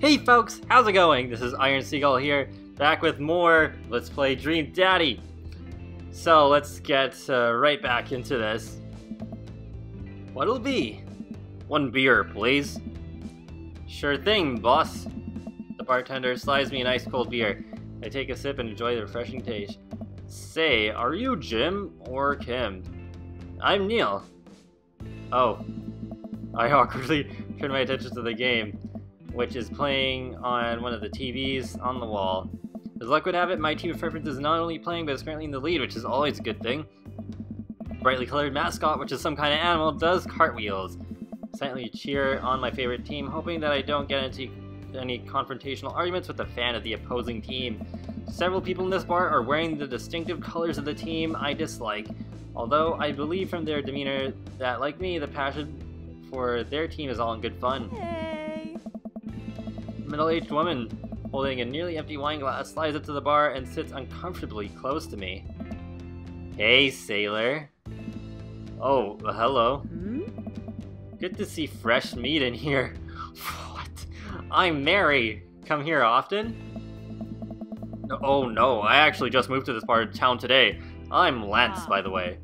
Hey folks, how's it going? This is Iron Seagull here, back with more Let's Play Dream Daddy. So let's get right back into this. What'll it be? One beer, please. Sure thing, boss. The bartender slides me an ice cold beer. I take a sip and enjoy the refreshing taste. Say, are you Jim or Kim? I'm Neil. Oh. I awkwardly turn my attention to the game, which is playing on one of the TVs on the wall. As luck would have it, my team of preference is not only playing, but is currently in the lead, which is always a good thing. Brightly colored mascot, which is some kind of animal, does cartwheels. Silently cheer on my favorite team, hoping that I don't get into any confrontational arguments with a fan of the opposing team. Several people in this bar are wearing the distinctive colors of the team I dislike, although I believe from their demeanor that, like me, the passion for their team is all in good fun. Hey. A middle-aged woman holding a nearly empty wine glass slides up to the bar and sits uncomfortably close to me. Hey, sailor. Oh, hello. Good to see fresh meat in here. What? I'm Mary. Come here often? Oh no, I actually just moved to this part of town today. I'm Lance, by the way.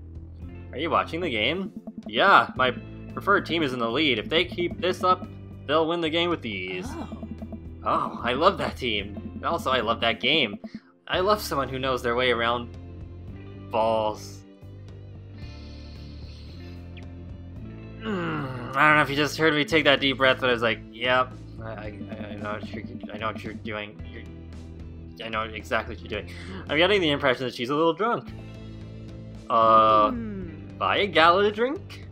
Are you watching the game? Yeah, my preferred team is in the lead. If they keep this up, they'll win the game with ease. Oh, I love that team. And also, I love that game. I love someone who knows their way around balls. I don't know if you just heard me take that deep breath, but I was like, yep, I know what you're doing. I know exactly what you're doing. I'm getting the impression that she's a little drunk. Buy a gal a drink?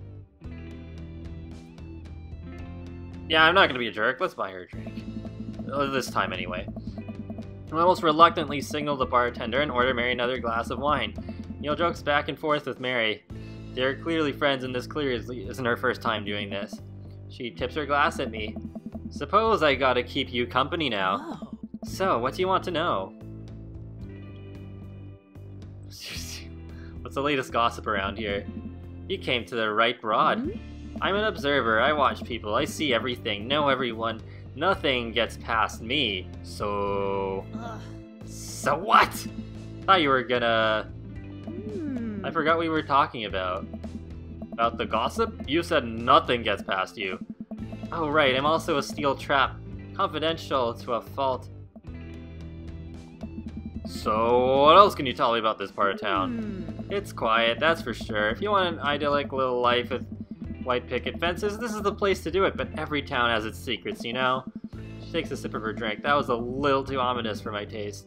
Yeah, I'm not gonna be a jerk. Let's buy her a drink. This time, anyway. I almost reluctantly signal the bartender and order Mary another glass of wine. Neil jokes back and forth with Mary. They're clearly friends, and this clearly isn't her first time doing this. She tips her glass at me. Suppose I gotta keep you company now. Oh. So, what do you want to know? What's the latest gossip around here? You came to the right broad. I'm an observer. I watch people. I see everything, know everyone. Nothing gets past me. So what? Thought you were gonna... I forgot what we were talking about. About the gossip? You said nothing gets past you. Oh right, I'm also a steel trap. Confidential to a fault. So, what else can you tell me about this part of town? It's quiet, that's for sure. If you want an idyllic little life with white picket fences, this is the place to do it, but every town has its secrets, you know? She takes a sip of her drink. That was a little too ominous for my taste.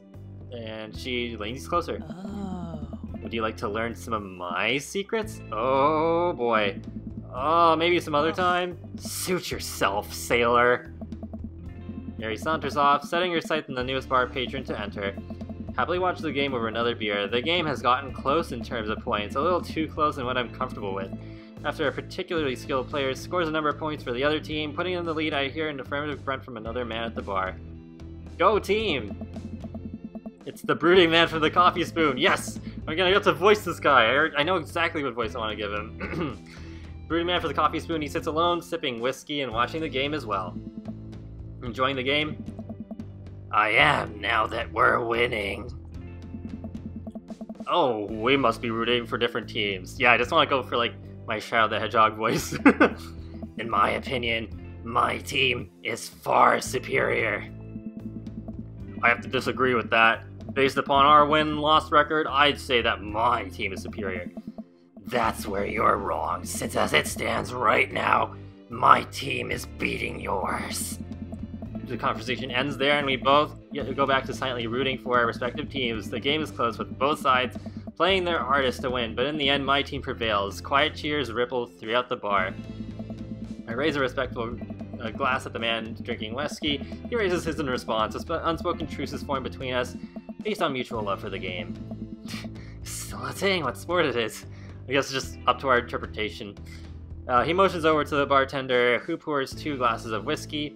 And she leans closer. Oh. Would you like to learn some of my secrets? Oh boy. Oh, maybe some other time? Suit yourself, sailor. Mary saunters off, setting her sights on the newest bar patron to enter. Happily watch the game over another beer. The game has gotten close in terms of points, a little too close in what I'm comfortable with. After a particularly skilled player scores a number of points for the other team, putting in the lead, I hear an affirmative grunt from another man at the bar. Go team! It's the brooding man from the coffee spoon. Yes! I'm gonna get to voice this guy. I know exactly what voice I want to give him. Brooding man for the coffee spoon. He sits alone, sipping whiskey and watching the game as well. Enjoying the game? I am, now that we're winning. Oh, we must be rooting for different teams. Yeah, I just want to go for, like, my Shadow the Hedgehog voice. In my opinion, my team is far superior. I have to disagree with that. Based upon our win-loss record, I'd say that my team is superior. That's where you're wrong, since as it stands right now, my team is beating yours. The conversation ends there, and we both go back to silently rooting for our respective teams. The game is close, with both sides playing their hardest to win, but in the end, my team prevails. Quiet cheers ripple throughout the bar. I raise a respectful glass at the man drinking whiskey. He raises his in response. An unspoken truce is formed between us, based on mutual love for the game. Still not saying what sport it is. I guess it's just up to our interpretation. He motions over to the bartender, who pours 2 glasses of whiskey.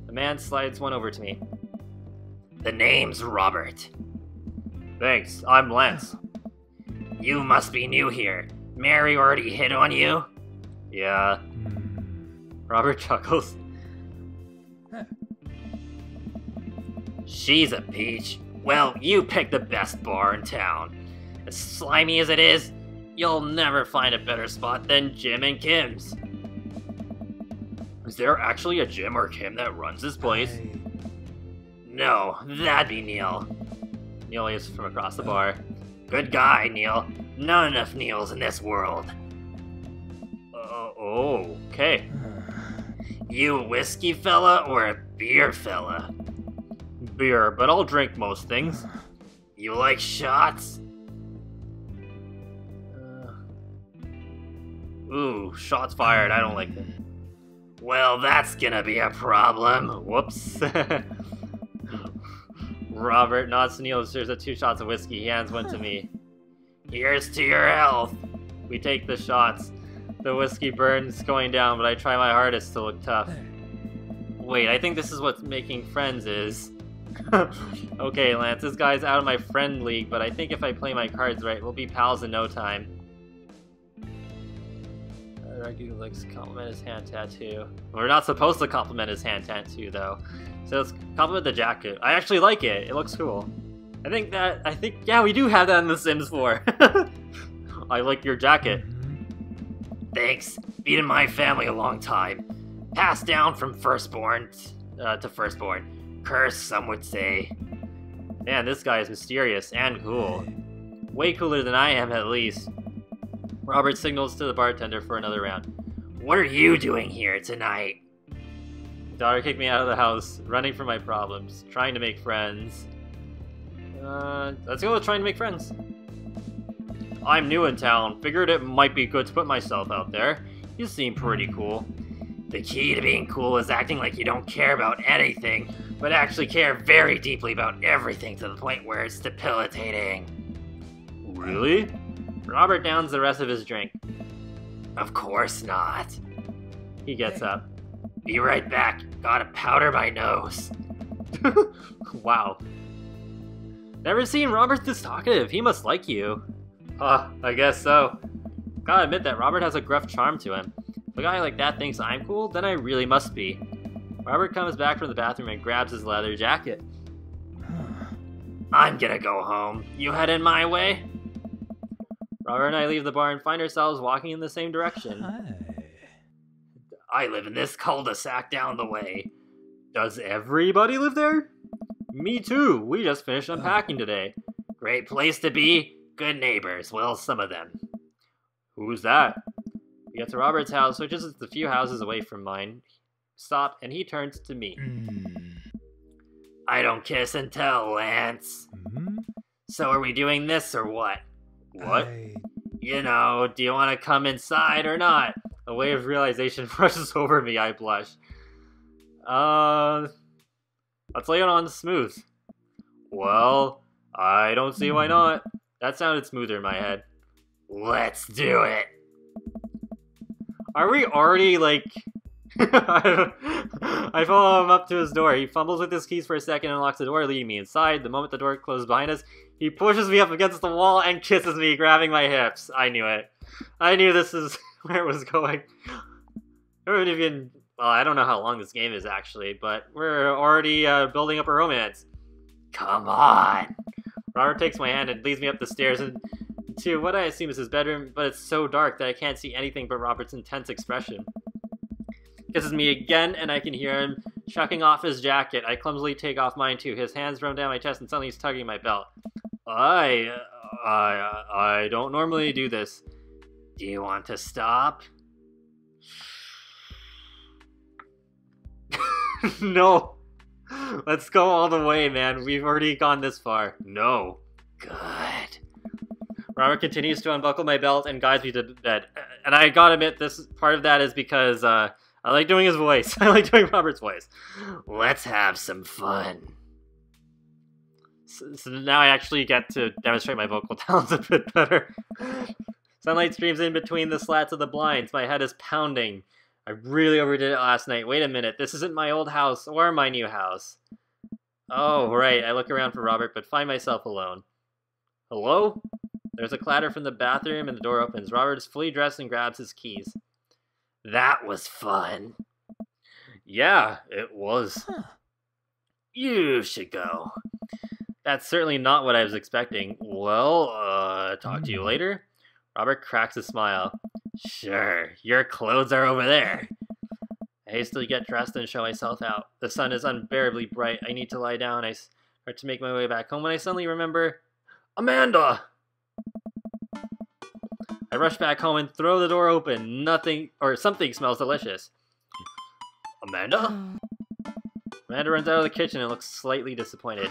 The man slides one over to me. The name's Robert. Thanks, I'm Lance. You must be new here. Mary already hit on you? Yeah. Robert chuckles. She's a peach. Well, you picked the best bar in town. As slimy as it is, you'll never find a better spot than Jim and Kim's. Is there actually a Jim or Kim that runs this place? No, that'd be Neil. Neil is from across the bar. Good guy, Neil. Not enough Neils in this world. Okay. You a whiskey fella or a beer fella? Beer, but I'll drink most things. You like shots? Ooh, shots fired. I don't like them. Well, that's gonna be a problem. Whoops. Robert nods to Neil, serves at 2 shots of whiskey. He hands one to me. Here's to your health. We take the shots. The whiskey burns going down, but I try my hardest to look tough. Wait, I think this is what making friends is. Okay, Lance, this guy's out of my friend league, but I think if I play my cards right, we'll be pals in no time. Regu likes to compliment his hand tattoo. We're not supposed to compliment his hand tattoo, though. So let's compliment the jacket. I actually like it. It looks cool. Yeah, we do have that in The Sims 4. I like your jacket. Thanks. Been in my family a long time. Passed down from firstborn to firstborn. Curse, some would say. Man, this guy is mysterious and cool. Way cooler than I am, at least. Robert signals to the bartender for another round. What are you doing here tonight? Daughter kicked me out of the house, running from my problems, trying to make friends. Let's go with trying to make friends. I'm new in town, figured it might be good to put myself out there. You seem pretty cool. The key to being cool is acting like you don't care about anything, but actually care very deeply about everything to the point where it's debilitating. Really? Robert downs the rest of his drink. Of course not. He gets up. Be right back. Gotta powder my nose. Wow. Never seen Robert this talkative. He must like you. I guess so. Gotta admit that Robert has a gruff charm to him. If a guy like that thinks I'm cool, then I really must be. Robert comes back from the bathroom and grabs his leather jacket. I'm gonna go home. You heading my way? Robert and I leave the bar and find ourselves walking in the same direction. I live in this cul-de-sac down the way. Does everybody live there? Me too. We just finished unpacking today. Great place to be. Good neighbors. Well, some of them. Who's that? We get to Robert's house, which is a few houses away from mine. Stop, and he turns to me. I don't kiss and tell, Lance. So are we doing this or what? What? You know, do you want to come inside or not? A wave of realization rushes over me. I blush. Let's lay it on smooth. Well, I don't see why not. That sounded smoother in my head. Let's do it. Are we already, like... I follow him up to his door. He fumbles with his keys for a second and unlocks the door, leading me inside. The moment the door closes behind us, he pushes me up against the wall and kisses me, grabbing my hips. I knew it. I knew this is where it was going. Well, I don't know how long this game is, actually, but we're already building up a romance. Come on! Robert takes my hand and leads me up the stairs and to what I assume is his bedroom, but it's so dark that I can't see anything but Robert's intense expression. Kisses me again, and I can hear him chucking off his jacket. I clumsily take off mine too. His hands run down my chest, and suddenly he's tugging my belt. I don't normally do this. Do you want to stop? No. Let's go all the way, man. We've already gone this far. No. Good. Robert continues to unbuckle my belt and guides me to bed. And I gotta admit, this part of that is because, I like doing his voice. I like doing Robert's voice. Let's have some fun. So now I actually get to demonstrate my vocal talents a bit better. Sunlight streams in between the slats of the blinds. My head is pounding. I really overdid it last night. Wait a minute. This isn't my old house or my new house. Oh, right. I look around for Robert, but find myself alone. Hello? There's a clatter from the bathroom and the door opens. Robert is fully dressed and grabs his keys. That was fun. Yeah, it was. You should go. That's certainly not what I was expecting. Well, talk to you later. Robert cracks a smile. Sure, your clothes are over there. I hastily get dressed and show myself out. The sun is unbearably bright. I need to lie down. I start to make my way back home when I suddenly remember... Amanda! I rush back home and throw the door open. Something smells delicious. Amanda? Amanda runs out of the kitchen and looks slightly disappointed.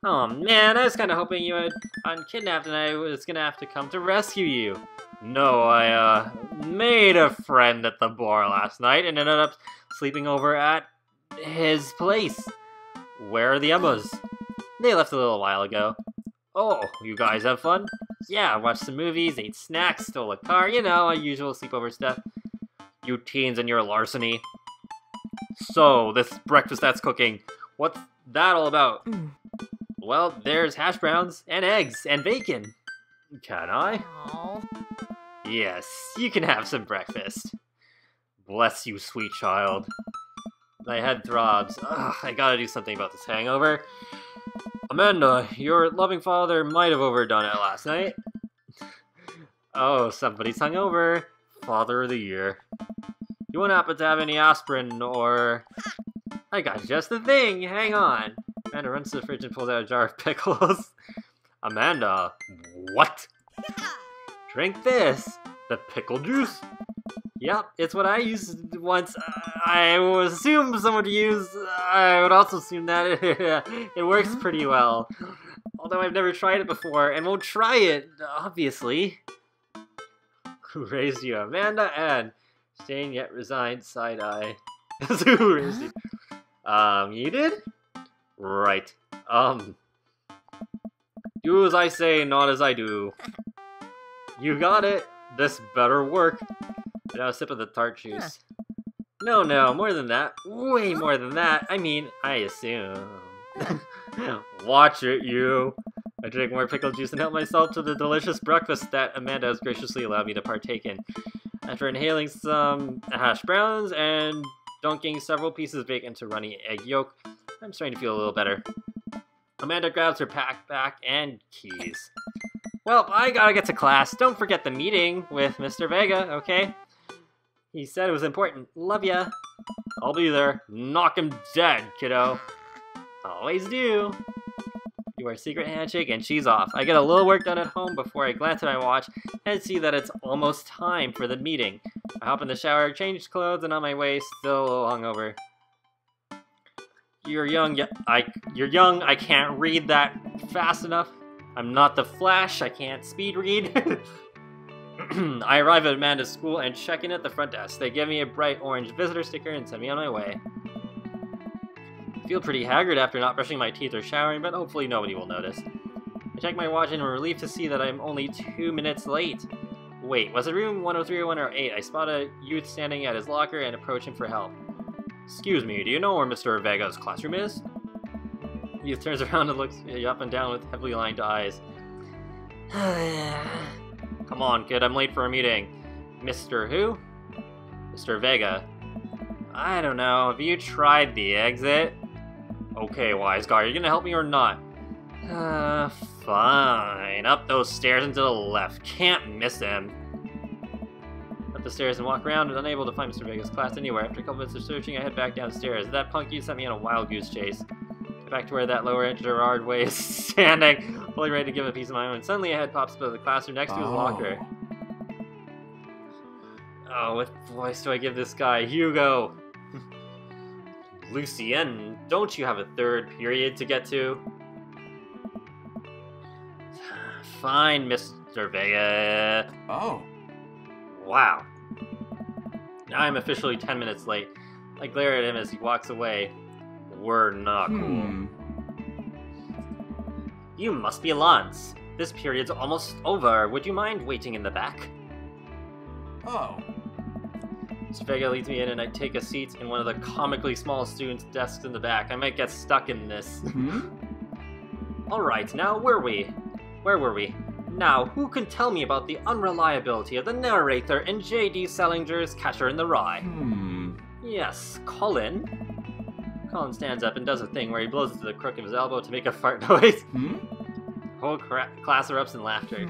Oh man, I was kind of hoping you had gotten kidnapped and I was gonna have to come to rescue you. No, I made a friend at the bar last night and ended up sleeping over at his place. Where are the Emmas? They left a little while ago. Oh, you guys have fun? Yeah, watched some movies, ate snacks, stole a car, you know, usual sleepover stuff. You teens and your larceny. So, this breakfast that's cooking, what's that all about? Well, there's hash browns, and eggs, and bacon. Can I? Aww. Yes, you can have some breakfast. Bless you, sweet child. My head throbs. Ugh, I gotta do something about this hangover. Amanda, your loving father might have overdone it last night. Oh, somebody's hungover. Father of the year. You won't happen to have any aspirin or... I got just the thing, hang on. Amanda runs to the fridge and pulls out a jar of pickles. Amanda, what? Drink this. The pickle juice? Yep, it's what I used once. I would assume someone would use. I would also assume that it works pretty well. Although I've never tried it before and won't try it, obviously. Who raised you, Amanda? And staying yet resigned, side eye. Who raised you? You did? Right. Do as I say, not as I do. You got it. This better work. Now a sip of the tart juice. No, more than that. Way more than that. I mean, I assume. Watch it, you. I drink more pickle juice and help myself to the delicious breakfast that Amanda has graciously allowed me to partake in. After inhaling some hash browns and dunking several pieces of bacon into runny egg yolk, I'm starting to feel a little better. Amanda grabs her backpack and keys. Well, I gotta get to class. Don't forget the meeting with Mr. Vega, okay? He said it was important. Love ya. I'll be there. Knock him dead, kiddo. Always do. You are a secret handshake and she's off. I get a little work done at home before I glance at my watch and see that it's almost time for the meeting. I hop in the shower, change clothes, and on my way, still a little hungover. You're young, I can't read that fast enough. I'm not the Flash, I can't speed read. I arrive at Amanda's school and check in at the front desk. They give me a bright orange visitor sticker and send me on my way. I feel pretty haggard after not brushing my teeth or showering, but hopefully nobody will notice. I check my watch and am relieved to see that I'm only 2 minutes late. Wait, was it room 103 or 108? I spot a youth standing at his locker and approach him for help. Excuse me, do you know where Mr. Vega's classroom is? The youth turns around and looks up and down with heavily lined eyes. Come on, kid, I'm late for a meeting. Mr. who? Mr. Vega. I don't know, have you tried the exit? Okay, wise guy, are you gonna help me or not? Fine. Up those stairs and to the left. Can't miss him. Up the stairs and walk around and unable to find Mr. Vega's class anywhere. After a couple minutes of searching, I head back downstairs. That punk you sent me on a wild goose chase. Get back to where that lower Gerard Way is standing, fully ready to give a piece of my own. Suddenly a head pops up out of the classroom next to his locker. Oh, what voice do I give this guy? Hugo! Lucien, don't you have a third period to get to? Fine, Mr. Vega. Oh. Wow. Now I'm officially 10 minutes late. I glare at him as he walks away. We're not cool. You must be Lance. This period's almost over. Would you mind waiting in the back? Oh. Mr. Vega leads me in and I take a seat in one of the comically small students' desks in the back. I might get stuck in this. Alright, now where were we? Now, who can tell me about the unreliability of the narrator in J.D. Salinger's Catcher in the Rye? Yes, Colin. Colin stands up and does a thing where he blows into the crook of his elbow to make a fart noise. The whole class erupts in laughter.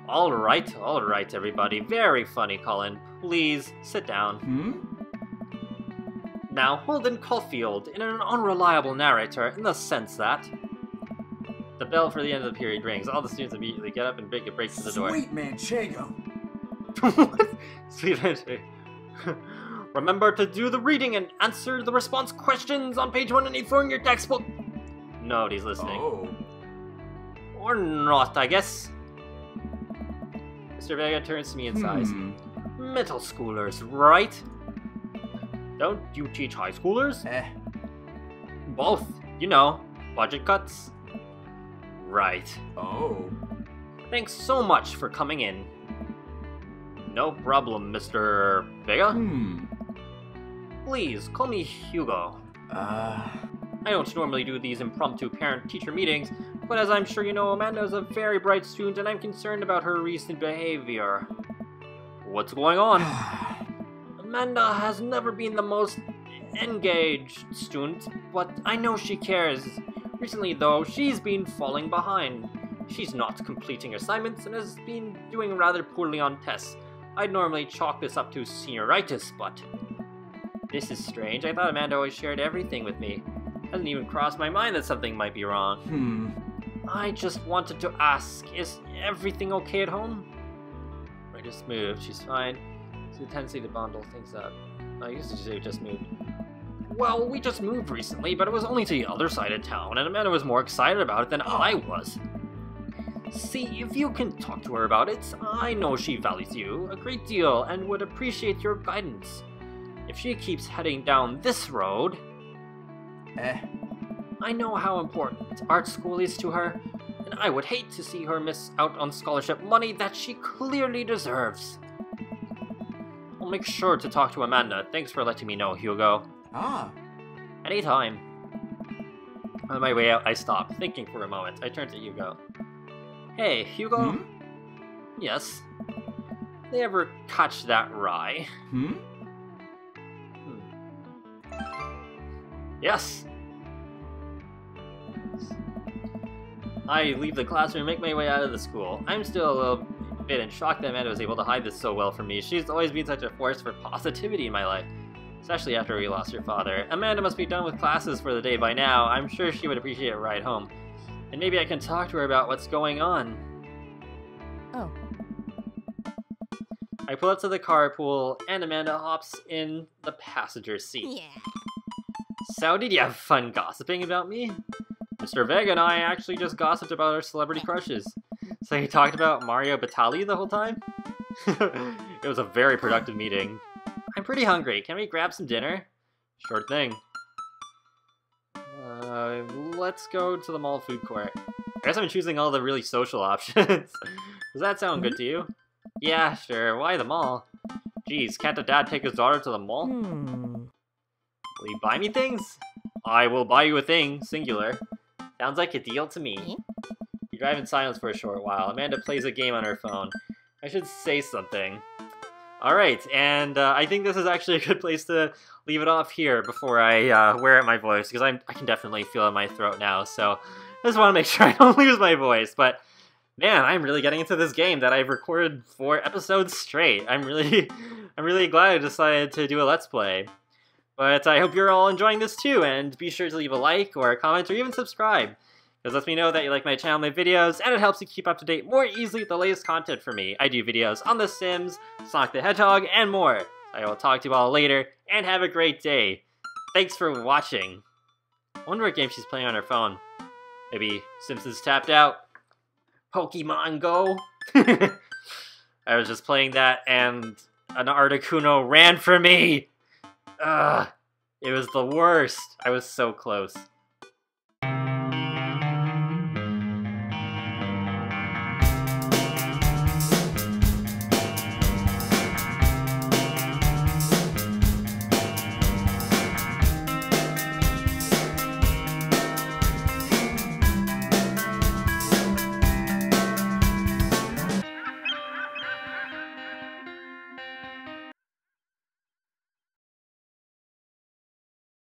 Alright, everybody. Very funny, Colin. Please, sit down. Now, Holden Caulfield, in an unreliable narrator, in the sense that... The bell for the end of the period rings. All the students immediately get up and break to the door. Sweet Manchego. Sweet Manchego. Remember to do the reading and answer the response questions on page 184 in your textbook. Nobody's listening. Oh. Or not, I guess. Mr. Vega turns to me and sighs. Middle schoolers, right? Don't you teach high schoolers? Both. You know, budget cuts. Right. Oh. Thanks so much for coming in. No problem, Mr. Vega. Please, call me Hugo. I don't normally do these impromptu parent-teacher meetings, but as I'm sure you know, Amanda is a very bright student and I'm concerned about her recent behavior. What's going on? Amanda has never been the most engaged student, but I know she cares. Recently, though, she's been falling behind. She's not completing assignments and has been doing rather poorly on tests. I'd normally chalk this up to senioritis, but... This is strange. I thought Amanda always shared everything with me. Hasn't even crossed my mind that something might be wrong. I just wanted to ask, is everything okay at home? I just moved. She's fine. It's a tendency to bundle things up. I used to say just moved. Well, we just moved recently, but it was only to the other side of town, and Amanda was more excited about it than I was. See, if you can talk to her about it, I know she values you a great deal and would appreciate your guidance. If she keeps heading down this road... I know how important art school is to her, and I would hate to see her miss out on scholarship money that she clearly deserves. I'll make sure to talk to Amanda. Thanks for letting me know, Hugo. Anytime. On my way out, I stopped, thinking for a moment. I turned to Hugo. Hey, Hugo? Yes? They ever catch that rye? Yes! I leave the classroom and make my way out of the school. I'm still a little bit in shock that Amanda was able to hide this so well from me. She's always been such a force for positivity in my life, especially after we lost her father. Amanda must be done with classes for the day by now. I'm sure she would appreciate a ride home. And maybe I can talk to her about what's going on. Oh. I pull up to the carpool, and Amanda hops in the passenger seat. Yeah. So, did you have fun gossiping about me? Mr. Vega and I actually just gossiped about our celebrity crushes. So you talked about Mario Batali the whole time? It was a very productive meeting. I'm pretty hungry. Can we grab some dinner? Sure thing. Let's go to the mall food court. I guess I'm choosing all the really social options. Does that sound good to you? Yeah, sure. Why the mall? Geez, can't a dad take his daughter to the mall? Will you buy me things? I will buy you a thing, singular. Sounds like a deal to me. We drive in silence for a short while. Amanda plays a game on her phone. I should say something. Alright, and I think this is actually a good place to leave it off here before I wear out my voice, because I can definitely feel it in my throat now, so I just want to make sure I don't lose my voice. But man, I'm really getting into this game that I've recorded 4 episodes straight. I'm really glad I decided to do a Let's Play. But I hope you're all enjoying this too, and be sure to leave a like or a comment or even subscribe, because it lets me know that you like my channel, my videos, and it helps you keep up to date more easily with the latest content from me. I do videos on The Sims, Sonic the Hedgehog, and more. I will talk to you all later, and have a great day. Thanks for watching. I wonder what game she's playing on her phone. Maybe Simpsons Tapped Out? Pokemon Go? I was just playing that, and an Articuno ran for me! Ugh, it was the worst. I was so close.